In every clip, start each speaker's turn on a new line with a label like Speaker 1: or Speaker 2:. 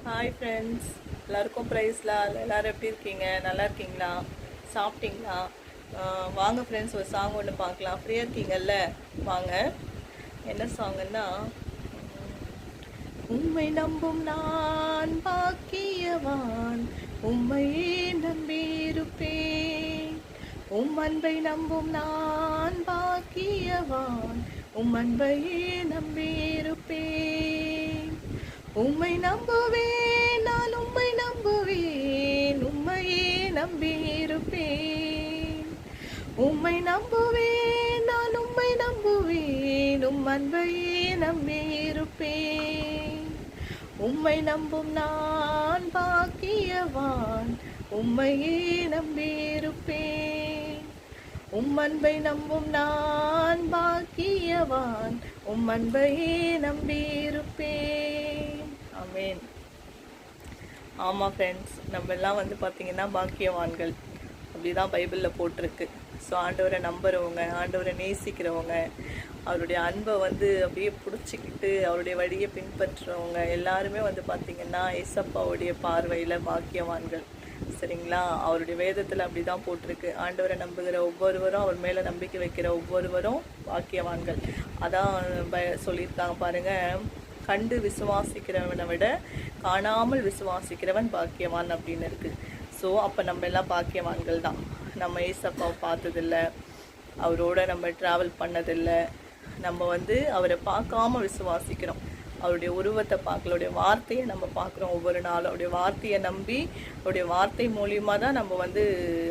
Speaker 1: Hi friends, எல்லாருக்கும் ப்ரைஸ்லாம். எல்லோரும் எப்படி இருக்கீங்க? நல்லா இருக்கீங்களா? சாப்பிட்டீங்களா? வாங்க ஃப்ரெண்ட்ஸ், ஒரு சாங் ஒன்று பார்க்கலாம். ஃப்ரீயாக இருக்கீங்கல்ல? வாங்க. என்ன சாங்குன்னா, உம்மை நம்பும் நான் பாக்கியவான், உம்மையே நம்பியிருப்பேன். உம் அன்பை நம்பும் நான் பாக்கியவான், உம் அன்பையே நம்பியிருப்பேன். உம்மை நம்புவேன், நான் உம்மை நம்புவேன், உம்மையே நம்பியிருப்பேன். உம்மை நம்புவேன், நான் உம்மை நம்புவேன், உம் அன்பையே நம்பியிருப்பேன். உம்மை நம்பும் நான் பாக்கியவான், உம்மையே நம்பியிருப்பேன். உம் அன்பை நம்பும் நான் பாக்கியவான், உம் அன்பையே நம்பியிருப்பேன். ஆமேன். ஆமாம் ஃப்ரெண்ட்ஸ், நம்ம எல்லாம் பார்த்திங்கன்னா பாக்கியவான்கள், அப்படிதான் பைபிளில் போட்டிருக்கு. ஸோ ஆண்டவரை நம்புகிறவங்க, ஆண்டவரை நேசிக்கிறவங்க, அவருடைய அன்பை அப்படியே பிடிச்சிக்கிட்டு அவருடைய வழியை பின்பற்றுறவங்க எல்லாருமே பார்த்திங்கன்னா ஏசப்பாவுடைய பார்வையில் பாக்கியவான்கள். சரிங்களா? அவருடைய வேதத்தில் அப்படி தான் போட்டிருக்கு. ஆண்டவரை நம்புகிற ஒவ்வொருவரும், அவர் மேலே நம்பிக்கை வைக்கிற ஒவ்வொருவரும் பாக்கியவான்கள். அதான் சொல்லியிருக்காங்க பாருங்கள், கண்டு விசுவாசிக்கிறவனை விட காணாமல் விசுவாசிக்கிறவன் பாக்கியவான் அப்படின்னு இருக்குது. ஸோ அப்போ நம்ம எல்லாம் பாக்கியவான்கள் தான். நம்ம ஏசப்பாவை பார்த்ததில்லை, அவரோட நம்ம ட்ராவல் பண்ணதில்லை, நம்ம அவரை பார்க்காம விசுவாசிக்கிறோம். அவருடைய உருவத்தை பார்க்கல, அவருடைய வார்த்தையை நம்ம பார்க்குறோம் ஒவ்வொரு நாளும். அவருடைய வார்த்தையை நம்பி அவருடைய வார்த்தை மூலியமாக தான் நம்ம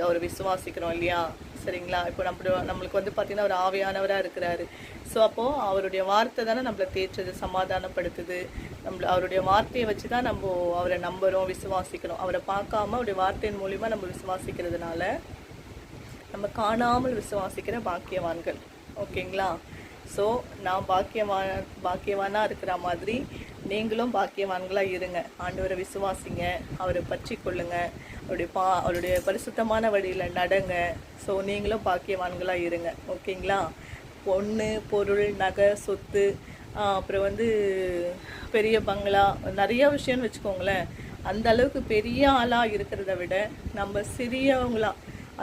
Speaker 1: அவரை விசுவாசிக்கிறோம் இல்லையா? சரிங்களா? இப்போ நம்மளுக்கு பார்த்திங்கன்னா ஒரு ஆவியானவராக இருக்கிறாரு. ஸோ அப்போது அவருடைய வார்த்தை தானே நம்மளை தேற்றுது, சமாதானப்படுத்துது. அவருடைய வார்த்தையை வச்சு தான் நம்ம அவரை நம்புகிறோம், விசுவாசிக்கிறோம். அவரை பார்க்காம அவருடைய வார்த்தையின் மூலிமா நம்ம விசுவாசிக்கிறதுனால நம்ம காணாமல் விசுவாசிக்கிற பாக்கியவான்கள். ஓகேங்களா? ஸோ நான் பாக்கியவானாக இருக்கிற மாதிரி நீங்களும் பாக்கியவான்களாக இருங்க. ஆண்டவரை விசுவாசிங்க, அவரை பற்றி கொள்ளுங்க, அவருடைய பரிசுத்தமான வழியில் நடங்க. ஸோ நீங்களும் பாக்கியவான்களாக இருங்க. ஓகேங்களா? பொண்ணு, பொருள், நகை, சொத்து, அப்புறம் பெரிய பங்களா, நிறைய விஷயம்னு வச்சுக்கோங்களேன். அந்த அளவுக்கு பெரிய ஆளாக இருக்கிறத விட நம்ம சிறியவங்களா,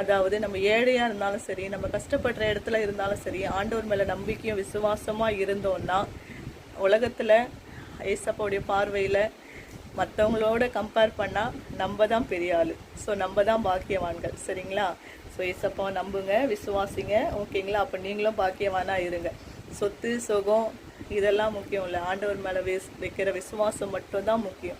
Speaker 1: அதாவது நம்ம ஏழையாக இருந்தாலும் சரி, நம்ம கஷ்டப்படுற இடத்துல இருந்தாலும் சரி, ஆண்டவர் மேலே நம்பிக்கையும் விசுவாசமாக இருந்தோன்னா உலகத்தில் ஏசப்பாவுடைய பார்வையில் மற்றவங்களோட கம்பேர் பண்ணால் நம்ம தான் பெரிய ஆள். ஸோ நம்ம தான் பாக்கியவான்கள். சரிங்களா? ஸோ ஏசப்பாவை நம்புங்க, விசுவாசிங்க. ஓகேங்களா? அப்போ நீங்களும் பாக்கியவானாக இருங்க. சொத்து, சுகம் இதெல்லாம் முக்கியம் இல்லை. ஆண்டவர் மேலே வைக்கிற விசுவாசம் மட்டும்தான் முக்கியம்.